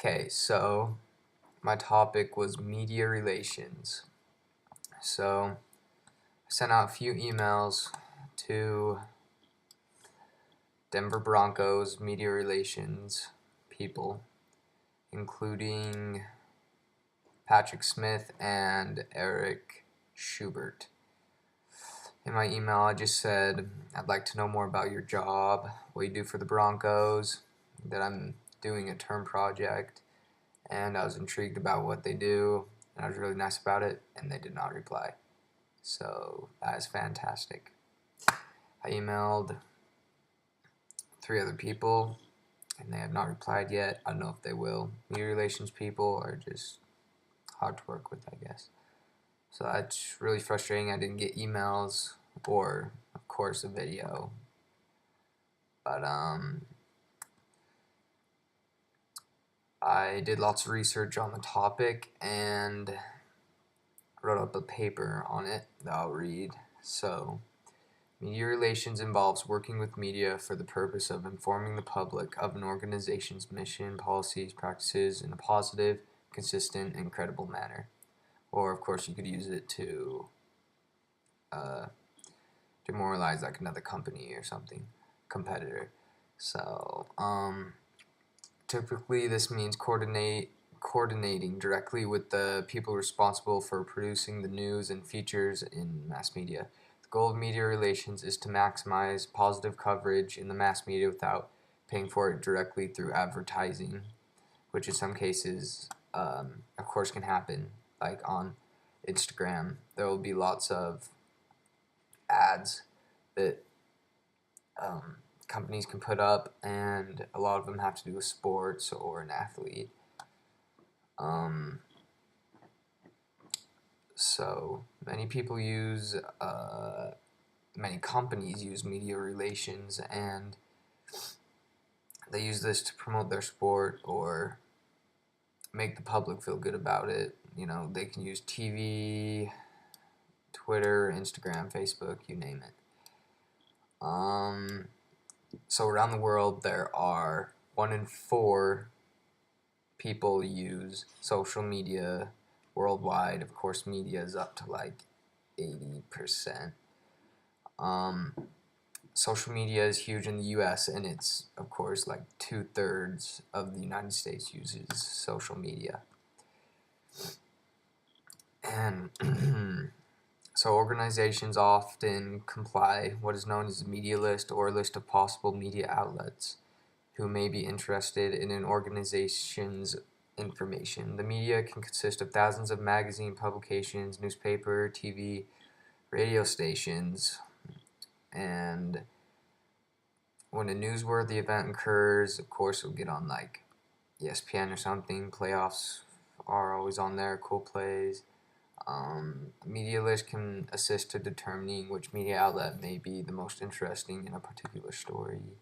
Okay, so my topic was media relations. So I sent out a few emails to Denver Broncos media relations people, including Patrick Smith and Eric Schubert. In my email, I just said, I'd like to know more about your job, what you do for the Broncos, that I'm doing a term project, and I was intrigued about what they do, and I was really nice about it, and they did not reply. So that is fantastic. I emailed 3 other people, and they have not replied yet. I don't know if they will. Media relations people are just hard to work with, I guess. So that's really frustrating. I didn't get emails or, of course, a video. But I did lots of research on the topic and wrote up a paper on it that I'll read. So, media relations involves working with media for the purpose of informing the public of an organization's mission, policies, practices in a positive, consistent, and credible manner. Or, of course, you could use it to demoralize like another company or something, competitor. So, typically this means coordinating directly with the people responsible for producing the news and features in mass media. The goal of media relations is to maximize positive coverage in the mass media without paying for it directly through advertising, which in some cases, of course, can happen. Like on Instagram, there will be lots of ads that companies can put up, and a lot of them have to do with sports or an athlete. So many people use, many companies use media relations, and they use this to promote their sport or make the public feel good about it. You know, they can use TV, Twitter, Instagram, Facebook, you name it. So around the world, there are 1 in 4 people use social media worldwide. Of course, media is up to like 80%. Social media is huge in the US, and it's, of course, like 2/3 of the United States uses social media. And so organizations often comply what is known as a media list or a list of possible media outlets who may be interested in an organization's information. The media can consist of thousands of magazine publications, newspaper, TV, radio stations, and when a newsworthy event occurs, of course, it'll get on like ESPN or something. Playoffs are always on there, cool plays. Media list can assist to determining which media outlet may be the most interesting in a particular story.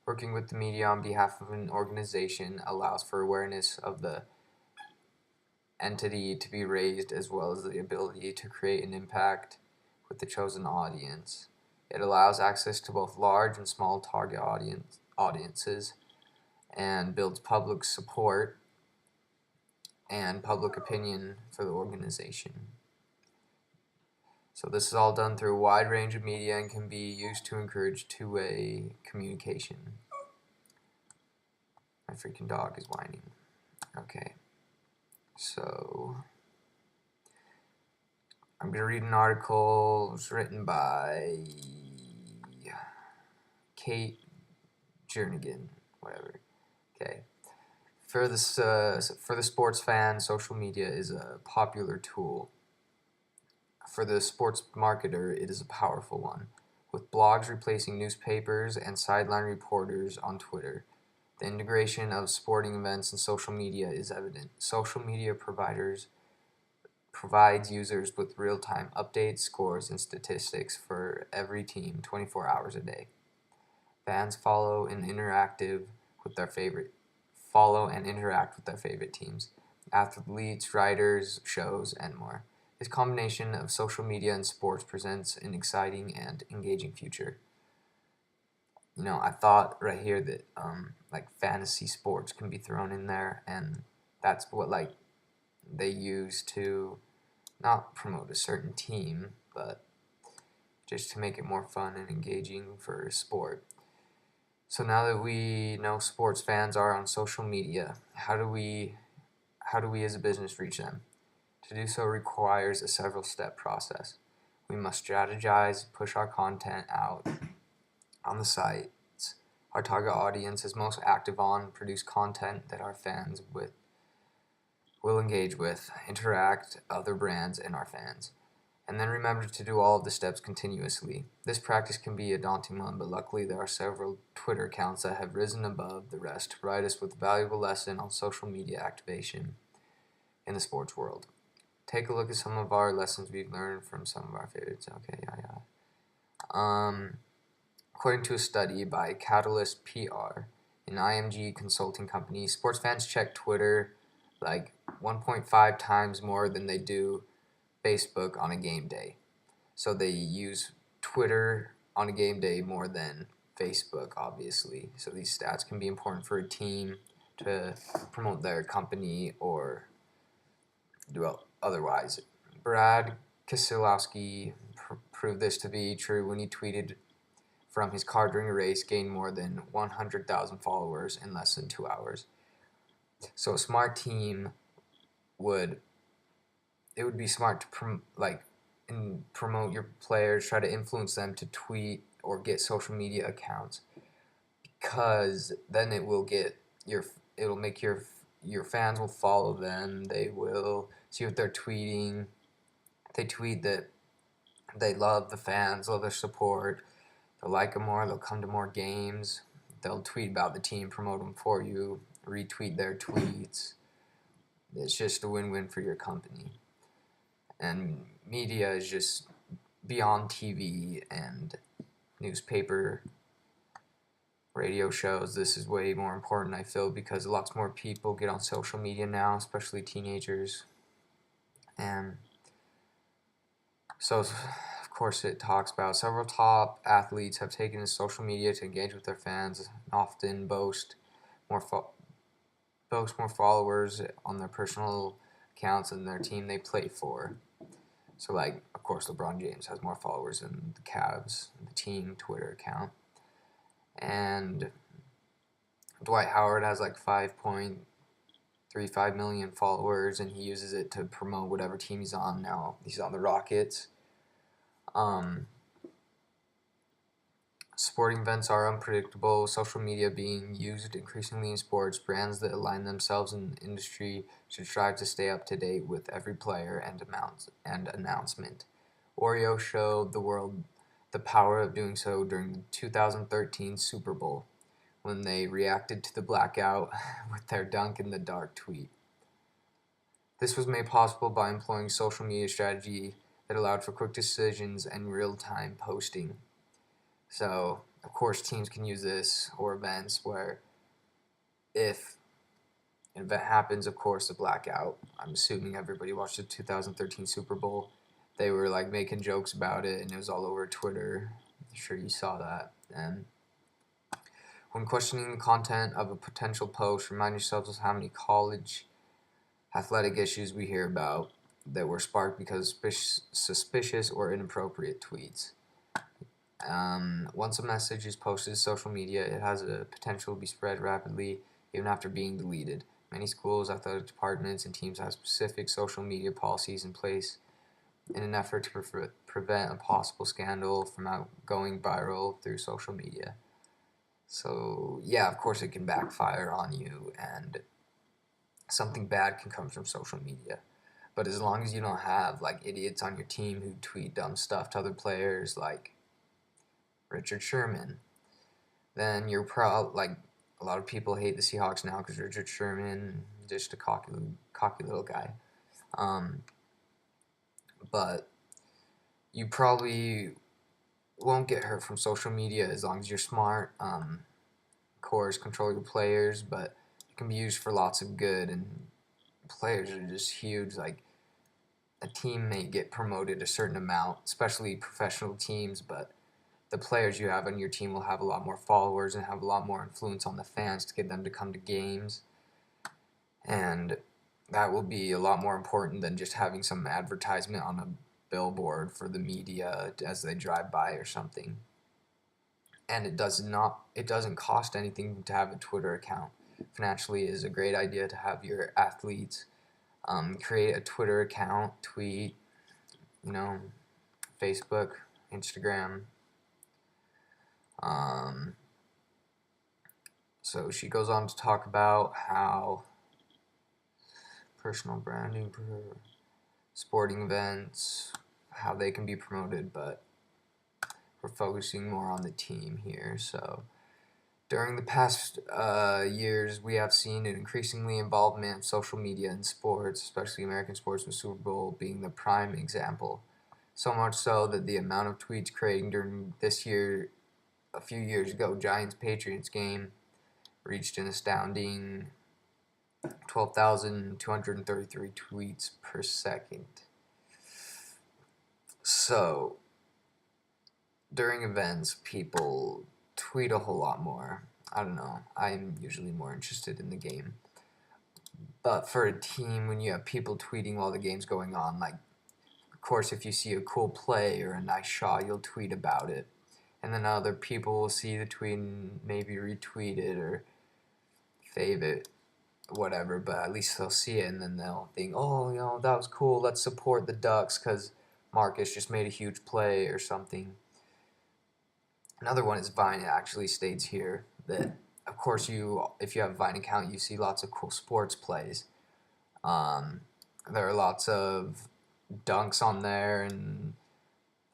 Working with the media on behalf of an organization allows for awareness of the entity to be raised, as well as the ability to create an impact with the chosen audience. It allows access to both large and small target audiences and builds public support and public opinion for the organization. So this is all done through a wide range of media and can be used to encourage two-way communication. My freaking dog is whining. Okay. So I'm going to read an article. It was written by Kate Jernigan, whatever. Okay. For the sports fan, social media is a popular tool. For the sports marketer, it is a powerful one, with blogs replacing newspapers and sideline reporters on Twitter. The integration of sporting events and social media is evident. Social media provides users with real-time updates, scores, and statistics for every team 24 hours a day. Fans follow and interact with their favorite teams, athletes, writers, shows, and more. This combination of social media and sports presents an exciting and engaging future. I thought right here that like fantasy sports can be thrown in there, and that's what like they use to not promote a certain team, but just to make it more fun and engaging for sport. So now that we know sports fans are on social media, how do we as a business reach them? To do so requires a several step process. We must strategize, push our content out on the sites our target audience is most active on, produce content that our fans will engage with, interact other brands and our fans. And then remember to do all of the steps continuously. This practice can be a daunting one, but luckily there are several Twitter accounts that have risen above the rest to provide us with a valuable lesson on social media activation in the sports world. Take a look at some of our lessons we've learned from some of our favorites. Okay, yeah. According to a study by Catalyst PR, an IMG consulting company, sports fans check Twitter like 1.5 times more than they do Facebook on a game day. So they use Twitter on a game day more than Facebook, obviously. So these stats can be important for a team to promote their company or do otherwise. Brad Keselowski proved this to be true when he tweeted from his car during a race, gained more than 100,000 followers in less than 2 hours. So a smart team would be smart to promote your players, try to influence them to tweet or get social media accounts, because then it'll make your fans will follow them. They will see what they're tweeting. If they tweet that they love the fans, love their support, they'll like them more, they'll come to more games, they'll tweet about the team, promote them for you, retweet their tweets. It's just a win-win for your company. And media is just beyond TV and newspaper, radio shows. This is way more important, I feel, because lots more people get on social media now, especially teenagers. And so, of course, it talks about several top athletes have taken to social media to engage with their fans and often boast more followers on their personal accounts than their team they play for. So, like, of course, LeBron James has more followers than the Cavs, the team Twitter account. And Dwight Howard has like 5.35 million followers, and he uses it to promote whatever team he's on now. He's on the Rockets. Sporting events are unpredictable. Social media being used increasingly in sports. Brands that align themselves in the industry should strive to stay up to date with every player and announcement. Oreo showed the world the power of doing so during the 2013 Super Bowl when they reacted to the blackout with their dunk in the dark tweet. This was made possible by employing social media strategy that allowed for quick decisions and real-time posting. So, of course, teams can use this, or events where if an event happens, of course, a blackout. I'm assuming everybody watched the 2013 Super Bowl. They were like making jokes about it, and it was all over Twitter. I'm sure you saw that. And when questioning the content of a potential post, remind yourselves of how many college athletic issues we hear about that were sparked because of suspicious or inappropriate tweets. Once a message is posted to social media, it has a potential to be spread rapidly, even after being deleted. Many schools, athletic departments, and teams have specific social media policies in place in an effort to prevent a possible scandal from going viral through social media. So, yeah, of course it can backfire on you, and something bad can come from social media. But as long as you don't have, like, idiots on your team who tweet dumb stuff to other players, like Richard Sherman, then you're like, a lot of people hate the Seahawks now because Richard Sherman, just a cocky little guy. But you probably won't get hurt from social media as long as you're smart. Of course, control your players, but it can be used for lots of good, and players are just huge. Like, a team may get promoted a certain amount, especially professional teams, but the players you have on your team will have a lot more followers and have a lot more influence on the fans to get them to come to games. And that will be a lot more important than just having some advertisement on a billboard for the media as they drive by or something. And it doesn't cost anything to have a Twitter account. Financially, it is a great idea to have your athletes create a Twitter account, tweet, Facebook, Instagram. So she goes on to talk about how personal branding for sporting events, how they can be promoted, but we're focusing more on the team here. So during the past years, we have seen an increasingly involvement of social media in sports, especially American sports, with Super Bowl being the prime example. So much so that the amount of tweets created during this year, a few years ago, Giants-Patriots game, reached an astounding 12,233 tweets per second. So, during events, people tweet a whole lot more. I don't know. I'm usually more interested in the game. But for a team, when you have people tweeting while the game's going on, like, of course, if you see a cool play or a nice shot, you'll tweet about it. And then other people will see the tweet and maybe retweet it or fave it, whatever, but at least they'll see it and then they'll think, oh, that was cool, let's support the Ducks because Marcus just made a huge play or something. Another one is Vine. It actually states here that, of course, if you have a Vine account, you see lots of cool sports plays. There are lots of dunks on there and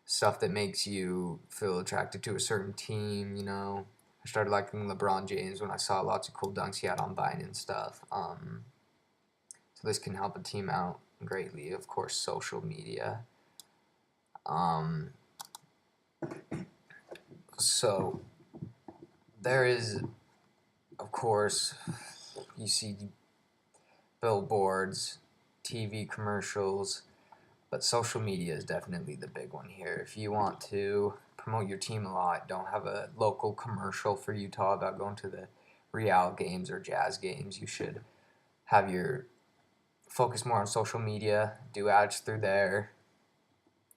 stuff that makes you feel attracted to a certain team, I started liking LeBron James when I saw lots of cool dunks he had on Vine and stuff. So this can help a team out greatly. Of course, social media. So there is, of course, you see billboards, TV commercials, but social media is definitely the big one here. If you want to promote your team a lot, don't have a local commercial for Utah about going to the Real games or Jazz games. You should have your focus more on social media, do ads through there.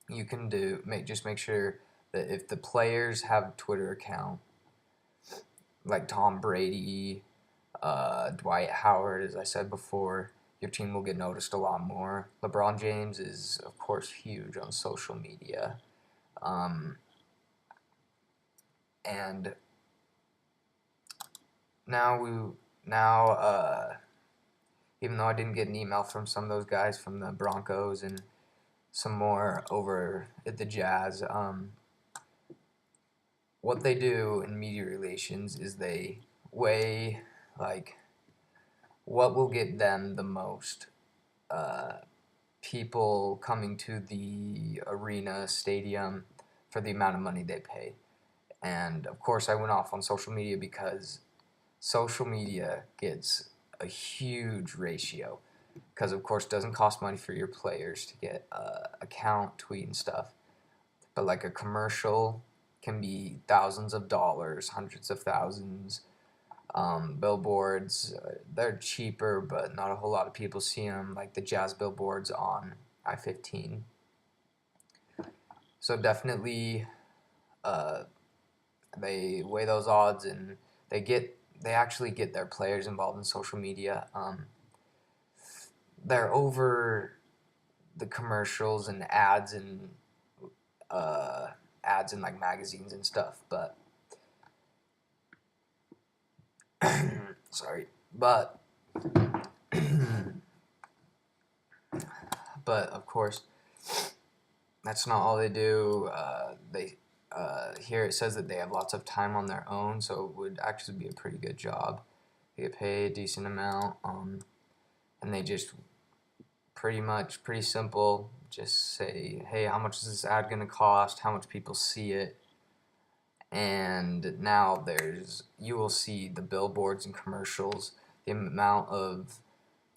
You can just make sure that if the players have a Twitter account, like Tom Brady, Dwight Howard, as I said before, your team will get noticed a lot more. LeBron James is, of course, huge on social media. And now, even though I didn't get an email from some of those guys from the Broncos and some more over at the Jazz, what they do in media relations is they weigh, like, what will get them the most people coming to the arena, stadium, for the amount of money they pay. And, of course, I went off on social media because social media gets a huge ratio. Because, of course, it doesn't cost money for your players to get account, tweet, and stuff. But, like, a commercial can be thousands of dollars, hundreds of thousands. Billboards, they're cheaper, but not a whole lot of people see them, like the Jazz billboards on I-15. So definitely, they weigh those odds and they actually get their players involved in social media. They're over the commercials and ads and like magazines and stuff, but sorry, but of course, that's not all they do. Here it says that they have lots of time on their own, so it would actually be a pretty good job. They get paid a decent amount, and they just pretty simple, just say, hey, how much is this ad going to cost? How much people see it? And now you will see the billboards and commercials, the amount of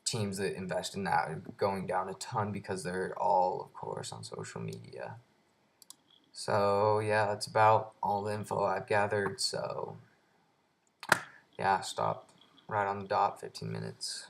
teams that invest in that are going down a ton because they're all, of course, on social media. So yeah, that's about all the info I've gathered. So yeah, stop right on the dot, 15 minutes.